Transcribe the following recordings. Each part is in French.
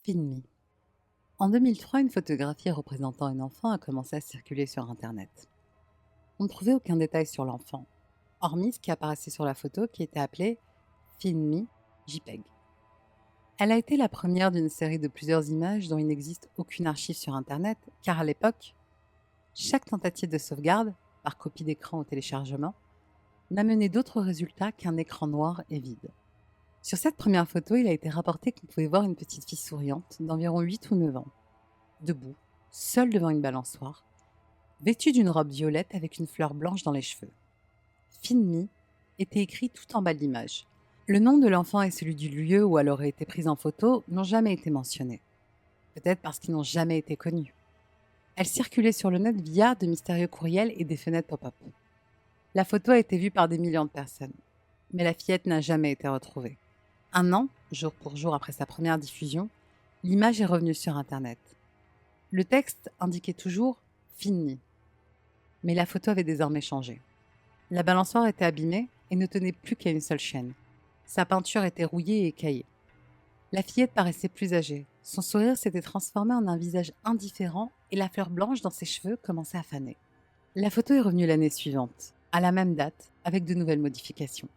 Finmi. En 2003, une photographie représentant un enfant a commencé à circuler sur Internet. On ne trouvait aucun détail sur l'enfant, hormis ce qui apparaissait sur la photo qui était appelée Finmi JPEG. Elle a été la première d'une série de plusieurs images dont il n'existe aucune archive sur Internet, car à l'époque, chaque tentative de sauvegarde, par copie d'écran ou téléchargement, n'a mené d'autres résultats qu'un écran noir et vide. Sur cette première photo, il a été rapporté qu'on pouvait voir une petite fille souriante d'environ 8 ou 9 ans, debout, seule devant une balançoire, vêtue d'une robe violette avec une fleur blanche dans les cheveux. Finmi était écrit tout en bas de l'image. Le nom de l'enfant et celui du lieu où elle aurait été prise en photo n'ont jamais été mentionnés. Peut-être parce qu'ils n'ont jamais été connus. Elle circulait sur le net via de mystérieux courriels et des fenêtres pop-up. La photo a été vue par des millions de personnes, mais la fillette n'a jamais été retrouvée. Un an, jour pour jour après sa première diffusion, l'image est revenue sur Internet. Le texte indiquait toujours Fini, mais la photo avait désormais changé. La balançoire était abîmée et ne tenait plus qu'à une seule chaîne. Sa peinture était rouillée et écaillée. La fillette paraissait plus âgée. Son sourire s'était transformé en un visage indifférent et la fleur blanche dans ses cheveux commençait à faner. La photo est revenue l'année suivante, à la même date, avec de nouvelles modifications.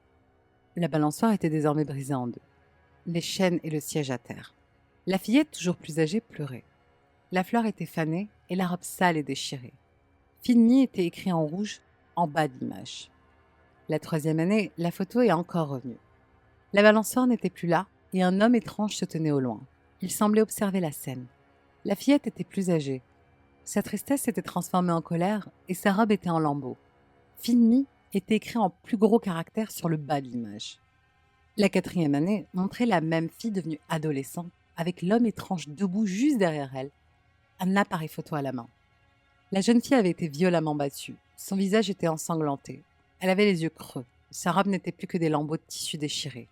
La balançoire était désormais brisée en deux. Les chaînes et le siège à terre. La fillette, toujours plus âgée, pleurait. La fleur était fanée et la robe sale et déchirée. Finmi était écrit en rouge en bas de l'image. La troisième année, la photo est encore revenue. La balançoire n'était plus là et un homme étrange se tenait au loin. Il semblait observer la scène. La fillette était plus âgée. Sa tristesse s'était transformée en colère et sa robe était en lambeaux. Finmi était écrit en plus gros caractères sur le bas de l'image. La quatrième année montrait la même fille devenue adolescente, avec l'homme étrange debout juste derrière elle, un appareil photo à la main. La jeune fille avait été violemment battue. Son visage était ensanglanté. Elle avait les yeux creux. Sa robe n'était plus que des lambeaux de tissu déchirés.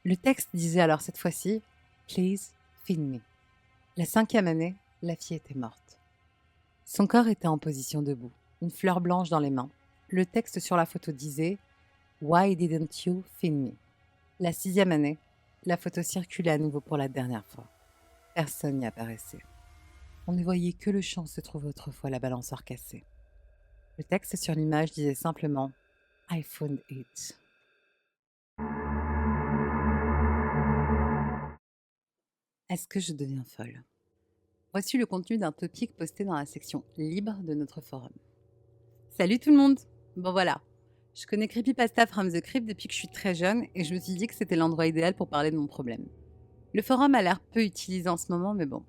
Le texte disait alors cette fois-ci « Please, feed me ». La cinquième année, la fille était morte. Son corps était en position debout, une fleur blanche dans les mains. Le texte sur la photo disait « Why didn't you feed me ». La sixième année, la photo circulait à nouveau pour la dernière fois. Personne n'y apparaissait. On ne voyait que le champ où se trouvait autrefois la balançoire cassée. Le texte sur l'image disait simplement « I found it ». Est-ce que je deviens folle? Voici le contenu d'un topic posté dans la section libre de notre forum. Salut tout le monde! Bon voilà, je connais Creepypasta from the Crypt depuis que je suis très jeune et je me suis dit que c'était l'endroit idéal pour parler de mon problème. Le forum a l'air peu utilisé en ce moment, mais bon.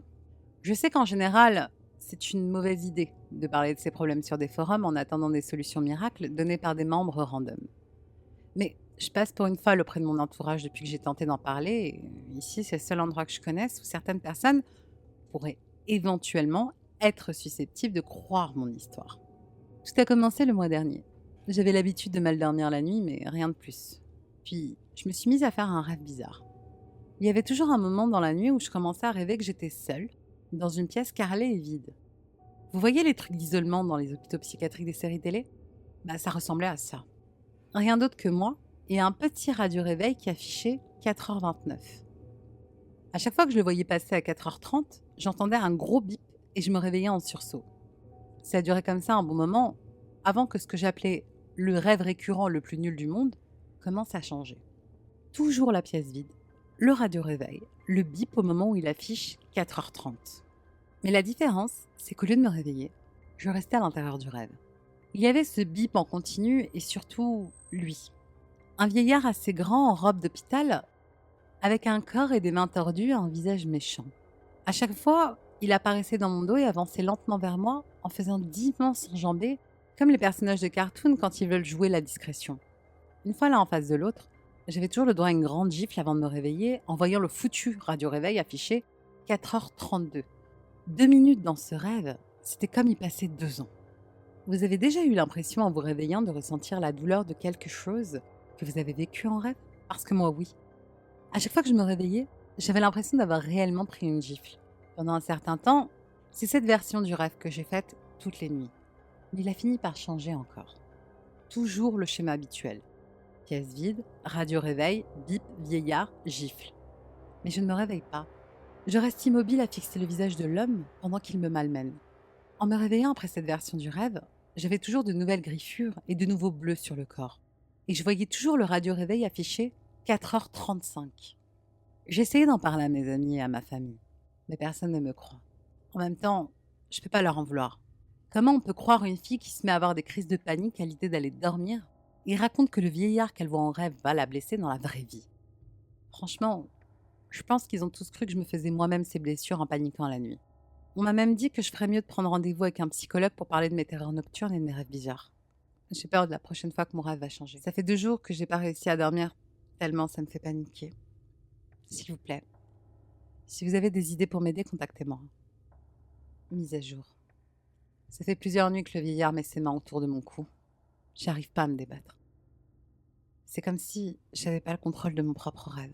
Je sais qu'en général, c'est une mauvaise idée de parler de ces problèmes sur des forums en attendant des solutions miracles données par des membres random. Mais je passe pour une folle auprès de mon entourage depuis que j'ai tenté d'en parler, et ici c'est le seul endroit que je connaisse où certaines personnes pourraient éventuellement être susceptibles de croire mon histoire. Tout a commencé le mois dernier. J'avais l'habitude de mal dormir la nuit, mais rien de plus. Puis, je me suis mise à faire un rêve bizarre. Il y avait toujours un moment dans la nuit où je commençais à rêver que j'étais seule, dans une pièce carrelée et vide. Vous voyez les trucs d'isolement dans les hôpitaux psychiatriques des séries télé? Ça ressemblait à ça. Rien d'autre que moi et un petit radio-réveil qui affichait 4h29. À chaque fois que je le voyais passer à 4h30, j'entendais un gros bip et je me réveillais en sursaut. Ça a duré comme ça un bon moment, avant que ce que j'appelais le rêve récurrent le plus nul du monde commence à changer. Toujours la pièce vide, le radio-réveil, le bip au moment où il affiche 4h30. Mais la différence, c'est qu'au lieu de me réveiller, je restais à l'intérieur du rêve. Il y avait ce bip en continu et surtout lui. Un vieillard assez grand en robe d'hôpital, avec un corps et des mains tordues et un visage méchant. À chaque fois, il apparaissait dans mon dos et avançait lentement vers moi en faisant d'immenses enjambées, comme les personnages de cartoon quand ils veulent jouer la discrétion. Une fois l'un en face de l'autre, j'avais toujours le droit à une grande gifle avant de me réveiller en voyant le foutu radio-réveil affiché 4h32. 2 minutes dans ce rêve, c'était comme y passer 2 ans. Vous avez déjà eu l'impression en vous réveillant de ressentir la douleur de quelque chose que vous avez vécu en rêve? Parce que moi, oui. À chaque fois que je me réveillais, j'avais l'impression d'avoir réellement pris une gifle. Pendant un certain temps, c'est cette version du rêve que j'ai faite toutes les nuits. Mais il a fini par changer encore. Toujours le schéma habituel. Pièce vide, radio réveil, bip, vieillard, gifle. Mais je ne me réveille pas. Je reste immobile à fixer le visage de l'homme pendant qu'il me malmène. En me réveillant après cette version du rêve, j'avais toujours de nouvelles griffures et de nouveaux bleus sur le corps. Et je voyais toujours le radio-réveil affiché 4h35. J'essayais d'en parler à mes amis et à ma famille, mais personne ne me croit. En même temps, je ne peux pas leur en vouloir. Comment on peut croire une fille qui se met à avoir des crises de panique à l'idée d'aller dormir et raconte que le vieillard qu'elle voit en rêve va la blesser dans la vraie vie? Franchement, je pense qu'ils ont tous cru que je me faisais moi-même ces blessures en paniquant la nuit. On m'a même dit que je ferais mieux de prendre rendez-vous avec un psychologue pour parler de mes terreurs nocturnes et de mes rêves bizarres. J'ai peur de la prochaine fois que mon rêve va changer. Ça fait 2 jours que j'ai pas réussi à dormir, tellement ça me fait paniquer. S'il vous plaît, si vous avez des idées pour m'aider, contactez-moi. Mise à jour. Ça fait plusieurs nuits que le vieillard met ses mains autour de mon cou. J'arrive pas à me débattre. C'est comme si j'avais pas le contrôle de mon propre rêve.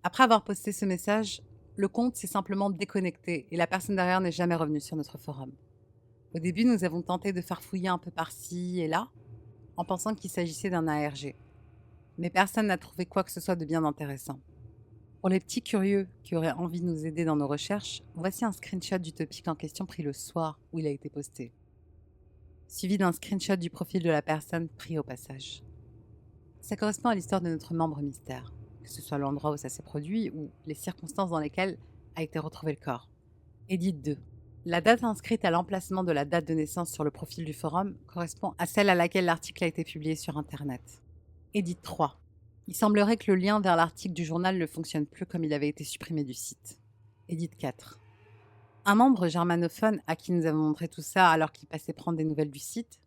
Après avoir posté ce message, le compte s'est simplement déconnecté et la personne derrière n'est jamais revenue sur notre forum. Au début, nous avons tenté de farfouiller un peu par-ci et là, en pensant qu'il s'agissait d'un ARG. Mais personne n'a trouvé quoi que ce soit de bien intéressant. Pour les petits curieux qui auraient envie de nous aider dans nos recherches, voici un screenshot du topic en question pris le soir où il a été posté, suivi d'un screenshot du profil de la personne pris au passage. Ça correspond à l'histoire de notre membre mystère, que ce soit l'endroit où ça s'est produit ou les circonstances dans lesquelles a été retrouvé le corps. Edith 2. La date inscrite à l'emplacement de la date de naissance sur le profil du forum correspond à celle à laquelle l'article a été publié sur Internet. Edith 3. Il semblerait que le lien vers l'article du journal ne fonctionne plus comme il avait été supprimé du site. Edith 4. Un membre germanophone à qui nous avons montré tout ça alors qu'il passait prendre des nouvelles du site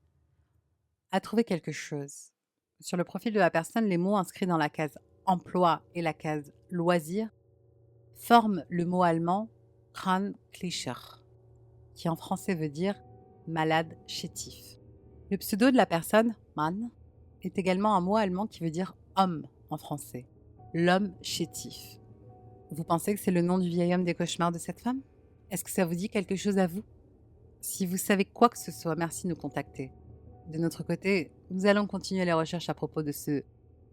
a trouvé quelque chose. Sur le profil de la personne, les mots inscrits dans la case emploi et la case loisir forment le mot allemand Kranklicher, qui en français veut dire malade chétif. Le pseudo de la personne, Mann, est également un mot allemand qui veut dire homme en français, l'homme chétif. Vous pensez que c'est le nom du vieil homme des cauchemars de cette femme? Est-ce que ça vous dit quelque chose à vous? Si vous savez quoi que ce soit, merci de nous contacter. De notre côté, nous allons continuer les recherches à propos de ce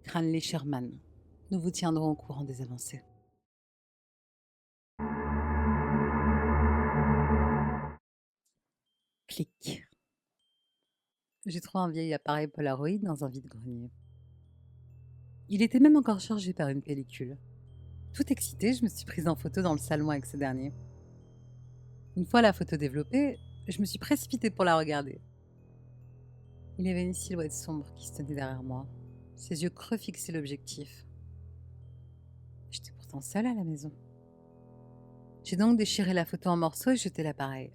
Kranklicher Mann. Nous vous tiendrons au courant des avancées. Clic. J'ai trouvé un vieil appareil Polaroid dans un vide-grenier. Il était même encore chargé par une pellicule. Tout excitée, je me suis prise en photo dans le salon avec ce dernier. Une fois la photo développée, je me suis précipitée pour la regarder. Il y avait une silhouette sombre qui se tenait derrière moi, ses yeux creux fixaient l'objectif. J'étais pourtant seule à la maison. J'ai donc déchiré la photo en morceaux et jeté l'appareil.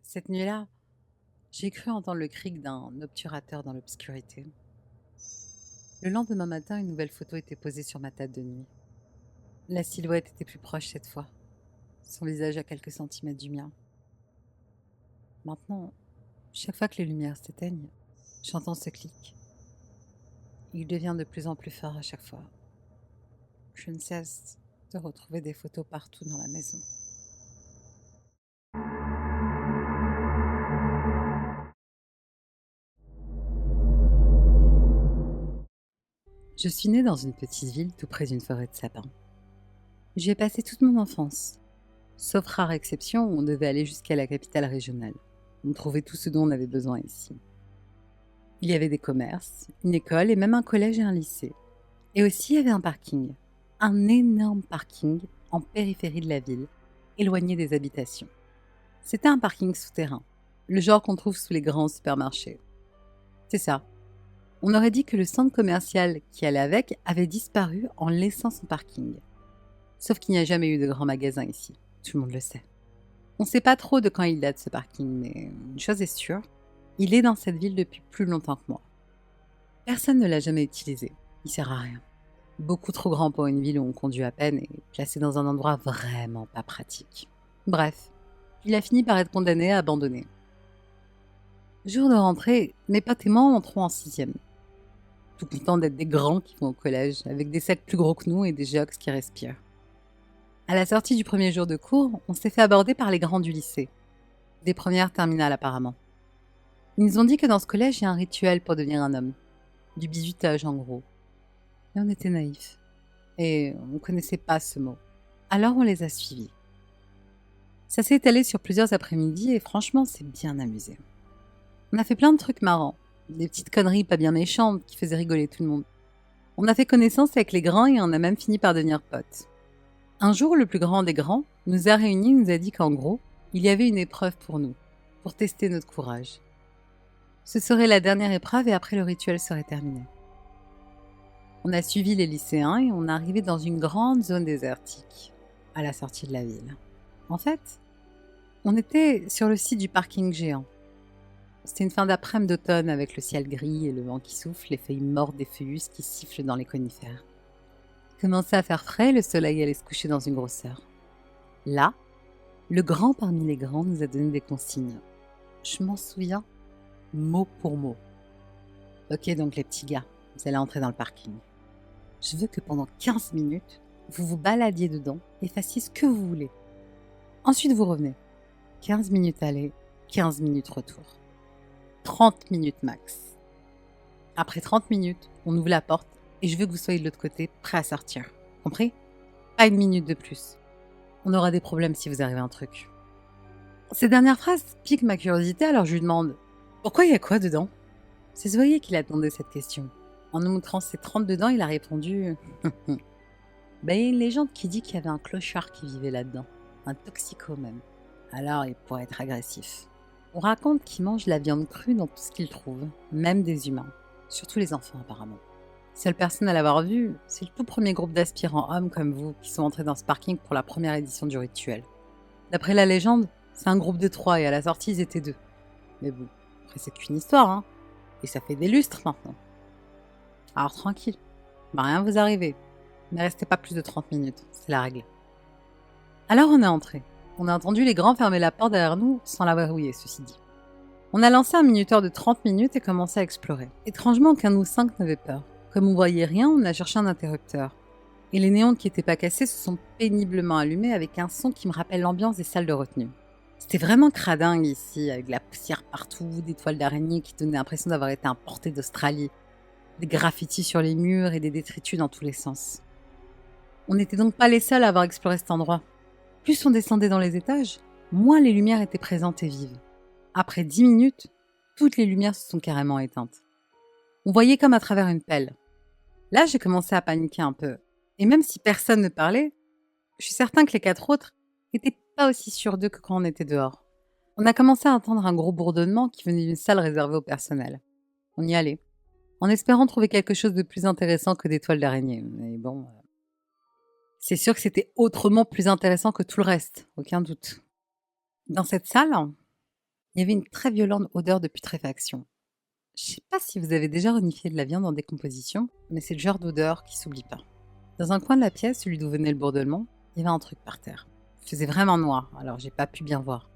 Cette nuit-là, j'ai cru entendre le cric d'un obturateur dans l'obscurité. Le lendemain matin, une nouvelle photo était posée sur ma table de nuit. La silhouette était plus proche cette fois, son visage à quelques centimètres du mien. Maintenant, chaque fois que les lumières s'éteignent, j'entends ce clic. Il devient de plus en plus fort à chaque fois. Je ne cesse de retrouver des photos partout dans la maison. Je suis née dans une petite ville tout près d'une forêt de sapins. J'y ai passé toute mon enfance, sauf rare exception où on devait aller jusqu'à la capitale régionale. On trouvait tout ce dont on avait besoin ici. Il y avait des commerces, une école et même un collège et un lycée. Et aussi il y avait un parking, un énorme parking en périphérie de la ville, éloigné des habitations. C'était un parking souterrain, le genre qu'on trouve sous les grands supermarchés. C'est ça. On aurait dit que le centre commercial qui allait avec avait disparu en laissant son parking. Sauf qu'il n'y a jamais eu de grands magasins ici, tout le monde le sait. On ne sait pas trop de quand il date ce parking, mais une chose est sûre, il est dans cette ville depuis plus longtemps que moi. Personne ne l'a jamais utilisé, il sert à rien. Beaucoup trop grand pour une ville où on conduit à peine et placé dans un endroit vraiment pas pratique. Bref, il a fini par être condamné à abandonner. Jour de rentrée, mes potes et moi entrons en 6e. Tout contents d'être des grands qui vont au collège, avec des sacs plus gros que nous et des jocks qui respirent. À la sortie du premier jour de cours, on s'est fait aborder par les grands du lycée. Des premières terminales apparemment. Ils nous ont dit que dans ce collège, il y a un rituel pour devenir un homme. Du bizutage en gros. Et on était naïfs. Et on ne connaissait pas ce mot. Alors on les a suivis. Ça s'est étalé sur plusieurs après-midi et franchement, c'est bien amusé. On a fait plein de trucs marrants, des petites conneries pas bien méchantes qui faisaient rigoler tout le monde. On a fait connaissance avec les grands et on a même fini par devenir potes. Un jour, le plus grand des grands nous a réunis et nous a dit qu'en gros, il y avait une épreuve pour nous, pour tester notre courage. Ce serait la dernière épreuve et après le rituel serait terminé. On a suivi les lycéens et on est arrivé dans une grande zone désertique, à la sortie de la ville. En fait, on était sur le site du parking géant. C'était une fin d'après-midi d'automne avec le ciel gris et le vent qui souffle, les feuilles mortes des feuillus qui sifflent dans les conifères. Il commençait à faire frais, le soleil allait se coucher dans une grosse heure. Là, le grand parmi les grands nous a donné des consignes. Je m'en souviens, mot pour mot. Ok, donc les petits gars, vous allez entrer dans le parking. Je veux que pendant 15 minutes, vous vous baladiez dedans et fassiez ce que vous voulez. Ensuite, vous revenez. 15 minutes aller, 15 minutes retour. 30 minutes max. Après 30 minutes, on ouvre la porte et je veux que vous soyez de l'autre côté, prêts à sortir. Compris? Pas une minute de plus. On aura des problèmes si vous arrivez à un truc. Ces dernières phrases piquent ma curiosité, alors je lui demande « Pourquoi il y a quoi dedans ?» C'est se voyait qu'il attendait cette question. En nous montrant ses 30 dedans, il a répondu « Ben, il y a une légende qui dit qu'il y avait un clochard qui vivait là-dedans. Un toxico même. Alors il pourrait être agressif. On raconte qu'il mange la viande crue dans tout ce qu'il trouve, même des humains. Surtout les enfants apparemment. Seule personne à l'avoir vu, c'est le tout premier groupe d'aspirants hommes comme vous qui sont entrés dans ce parking pour la première édition du rituel. D'après la légende, c'est un groupe de 3 et à la sortie ils étaient 2. Mais bon, après c'est qu'une histoire, hein. Et ça fait des lustres maintenant. Alors tranquille, va rien vous arriver. Ne restez pas plus de 30 minutes, c'est la règle. Alors on est entré. On a entendu les grands fermer la porte derrière nous sans la verrouiller, ceci dit. On a lancé un minuteur de 30 minutes et commencé à explorer. Étrangement, aucun de nous 5 n'avait peur. Comme on voyait rien, on a cherché un interrupteur. Et les néons qui n'étaient pas cassés se sont péniblement allumés avec un son qui me rappelle l'ambiance des salles de retenue. C'était vraiment cradingue ici, avec de la poussière partout, des toiles d'araignée qui donnaient l'impression d'avoir été importées d'Australie, des graffitis sur les murs et des détritus dans tous les sens. On n'était donc pas les seuls à avoir exploré cet endroit. Plus on descendait dans les étages, moins les lumières étaient présentes et vives. Après 10 minutes, toutes les lumières se sont carrément éteintes. On voyait comme à travers une pelle. Là, j'ai commencé à paniquer un peu. Et même si personne ne parlait, je suis certain que les 4 autres n'étaient pas aussi sûrs d'eux que quand on était dehors. On a commencé à entendre un gros bourdonnement qui venait d'une salle réservée au personnel. On y allait, en espérant trouver quelque chose de plus intéressant que des toiles d'araignée. Mais bon, c'est sûr que c'était autrement plus intéressant que tout le reste, aucun doute. Dans cette salle, il y avait une très violente odeur de putréfaction. Je sais pas si vous avez déjà reniflé de la viande en décomposition, mais c'est le genre d'odeur qui s'oublie pas. Dans un coin de la pièce, celui d'où venait le bourdonnement, il y avait un truc par terre. Il faisait vraiment noir, alors j'ai pas pu bien voir.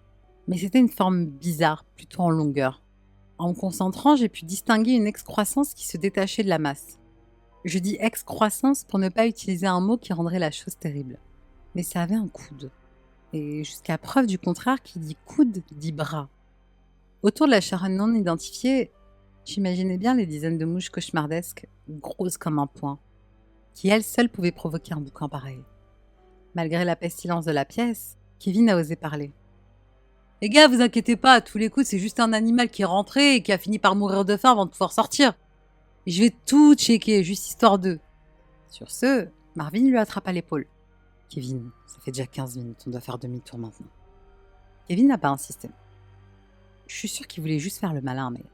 Mais c'était une forme bizarre, plutôt en longueur. En me concentrant, j'ai pu distinguer une excroissance qui se détachait de la masse. Je dis excroissance pour ne pas utiliser un mot qui rendrait la chose terrible. Mais ça avait un coude. Et jusqu'à preuve du contraire, qui dit coude dit bras. Autour de la charogne non identifiée, j'imaginais bien les dizaines de mouches cauchemardesques, grosses comme un poing, qui elles seules pouvaient provoquer un boucan pareil. Malgré la pestilence de la pièce, Kevin a osé parler. « Les gars, vous inquiétez pas, à tous les coups, c'est juste un animal qui est rentré et qui a fini par mourir de faim avant de pouvoir sortir. Et je vais tout checker, juste histoire d'eux. » Sur ce, Marvin lui attrapa l'épaule. « Kevin, ça fait déjà 15 minutes, on doit faire demi-tour maintenant. » Kevin n'a pas insisté. Je suis sûre qu'il voulait juste faire le malin, mais...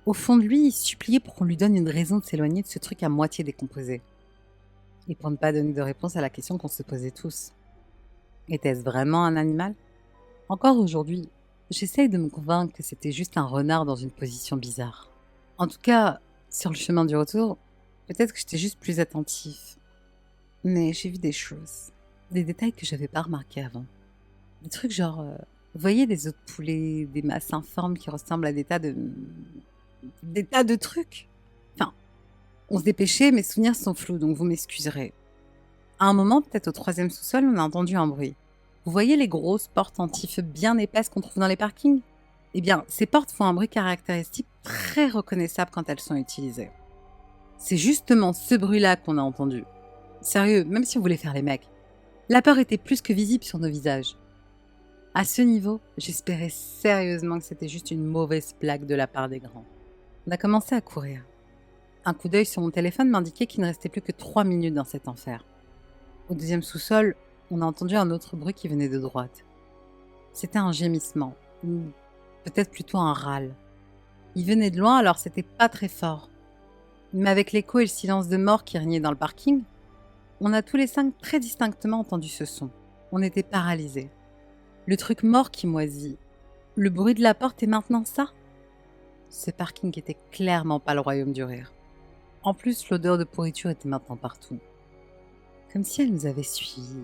Au fond de lui, il suppliait pour qu'on lui donne une raison de s'éloigner de ce truc à moitié décomposé. Et pour ne pas donner de réponse à la question qu'on se posait tous. Était-ce vraiment un animal ? Encore aujourd'hui, j'essaye de me convaincre que c'était juste un renard dans une position bizarre. En tout cas, sur le chemin du retour, peut-être que j'étais juste plus attentif. Mais j'ai vu des choses, des détails que j'avais pas remarqués avant. Des trucs genre... vous voyez des os de poulet, des masses informes qui ressemblent à des tas de trucs. Enfin, on se dépêchait, mes souvenirs sont flous, donc vous m'excuserez. À un moment, peut-être au 3e sous-sol, on a entendu un bruit. Vous voyez les grosses portes anti-feu bien épaisses qu'on trouve dans les parkings ? Eh bien, ces portes font un bruit caractéristique très reconnaissable quand elles sont utilisées. C'est justement ce bruit-là qu'on a entendu. Sérieux, même si vous voulez faire les mecs. La peur était plus que visible sur nos visages. À ce niveau, j'espérais sérieusement que c'était juste une mauvaise blague de la part des grands. On a commencé à courir. Un coup d'œil sur mon téléphone m'indiquait qu'il ne restait plus que 3 minutes dans cet enfer. Au deuxième sous-sol, on a entendu un autre bruit qui venait de droite. C'était un gémissement, ou peut-être plutôt un râle. Il venait de loin, alors c'était pas très fort. Mais avec l'écho et le silence de mort qui régnait dans le parking, on a tous les 5 très distinctement entendu ce son. On était paralysés. Le truc mort qui moisit. Le bruit de la porte est maintenant ça? Ce parking était clairement pas le royaume du rire. En plus, l'odeur de pourriture était maintenant partout. Comme si elle nous avait suivis,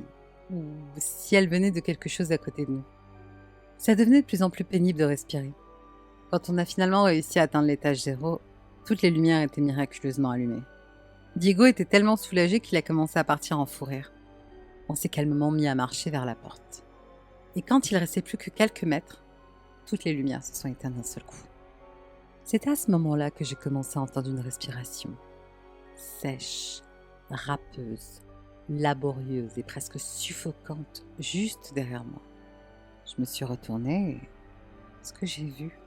ou si elle venait de quelque chose à côté de nous. Ça devenait de plus en plus pénible de respirer. Quand on a finalement réussi à atteindre l'étage 0, toutes les lumières étaient miraculeusement allumées. Diego était tellement soulagé qu'il a commencé à partir en fou rire. On s'est calmement mis à marcher vers la porte. Et quand il restait plus que quelques mètres, toutes les lumières se sont éteintes d'un seul coup. C'est à ce moment-là que j'ai commencé à entendre une respiration sèche, râpeuse, laborieuse et presque suffocante juste derrière moi. Je me suis retournée et ce que j'ai vu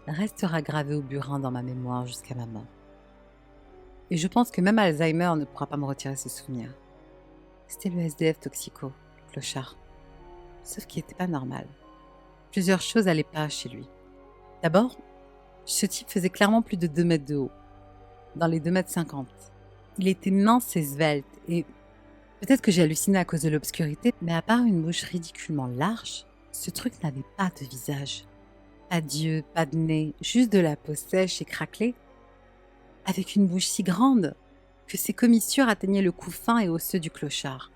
restera gravé au burin dans ma mémoire jusqu'à ma mort. Et je pense que même Alzheimer ne pourra pas me retirer ce souvenir. C'était le SDF toxico, le clochard. Sauf qu'il n'était pas normal. Plusieurs choses n'allaient pas chez lui. D'abord, ce type faisait clairement plus de 2 mètres de haut, dans les 2,50 m. Il était mince et svelte, et peut-être que j'ai halluciné à cause de l'obscurité, mais à part une bouche ridiculement large, ce truc n'avait pas de visage. Pas d'yeux, pas de nez, juste de la peau sèche et craquelée, avec une bouche si grande que ses commissures atteignaient le cou fin et osseux du clochard.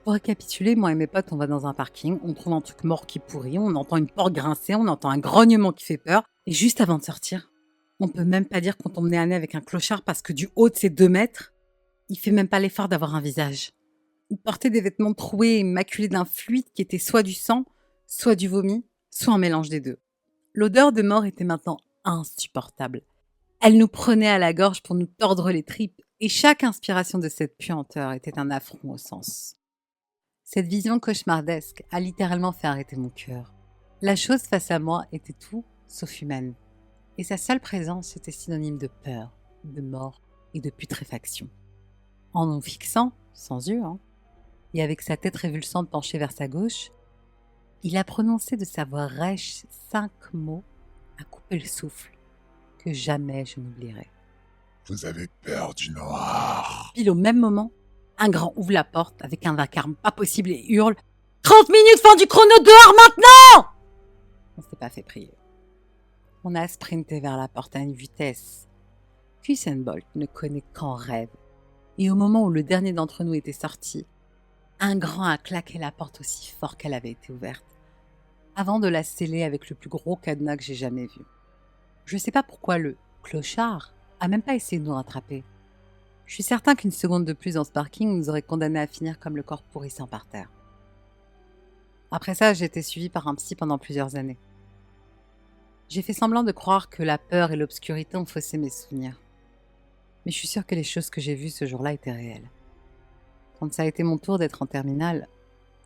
Pour récapituler, moi et mes potes, on va dans un parking, on trouve un truc mort qui pourrit, on entend une porte grincer, on entend un grognement qui fait peur, et juste avant de sortir, on peut même pas dire qu'on tombe nez à nez avec un clochard parce que du haut de ses 2 mètres, il fait même pas l'effort d'avoir un visage. Il portait des vêtements troués et maculés d'un fluide qui était soit du sang, soit du vomi, soit un mélange des deux. L'odeur de mort était maintenant insupportable. Elle nous prenait à la gorge pour nous tordre les tripes, et chaque inspiration de cette puanteur était un affront au sens. Cette vision cauchemardesque a littéralement fait arrêter mon cœur. La chose face à moi était tout sauf humaine, et sa seule présence était synonyme de peur, de mort et de putréfaction. En nous fixant, sans yeux, et avec sa tête révulsante penchée vers sa gauche, il a prononcé de sa voix rêche 5 mots à couper le souffle que jamais je n'oublierai. Vous avez peur du noir. Pile au même moment, un grand ouvre la porte avec un vacarme pas possible et hurle « 30 minutes, fin du chrono, dehors maintenant !» On s'est pas fait prier. On a sprinté vers la porte à une vitesse qu'Usain Bolt ne connaît qu'en rêve. Et au moment où le dernier d'entre nous était sorti, un grand a claqué la porte aussi fort qu'elle avait été ouverte, avant de la sceller avec le plus gros cadenas que j'ai jamais vu. Je sais pas pourquoi le clochard a même pas essayé de nous rattraper. Je suis certain qu'une seconde de plus dans ce parking nous aurait condamnés à finir comme le corps pourrissant par terre. Après ça, j'ai été suivie par un psy pendant plusieurs années. J'ai fait semblant de croire que la peur et l'obscurité ont faussé mes souvenirs. Mais je suis sûre que les choses que j'ai vues ce jour-là étaient réelles. Quand ça a été mon tour d'être en terminale,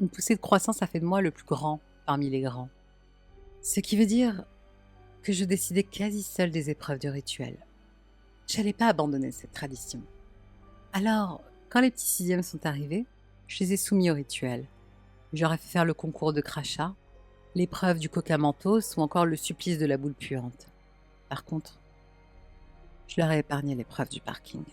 une poussée de croissance a fait de moi le plus grand parmi les grands. Ce qui veut dire que je décidais quasi seule des épreuves du rituel. J'allais pas abandonner cette tradition. Alors, quand les petits sixièmes sont arrivés, je les ai soumis au rituel. J'aurais fait faire le concours de crachat, l'épreuve du coca mentos ou encore le supplice de la boule puante. Par contre, je leur ai épargné l'épreuve du parking.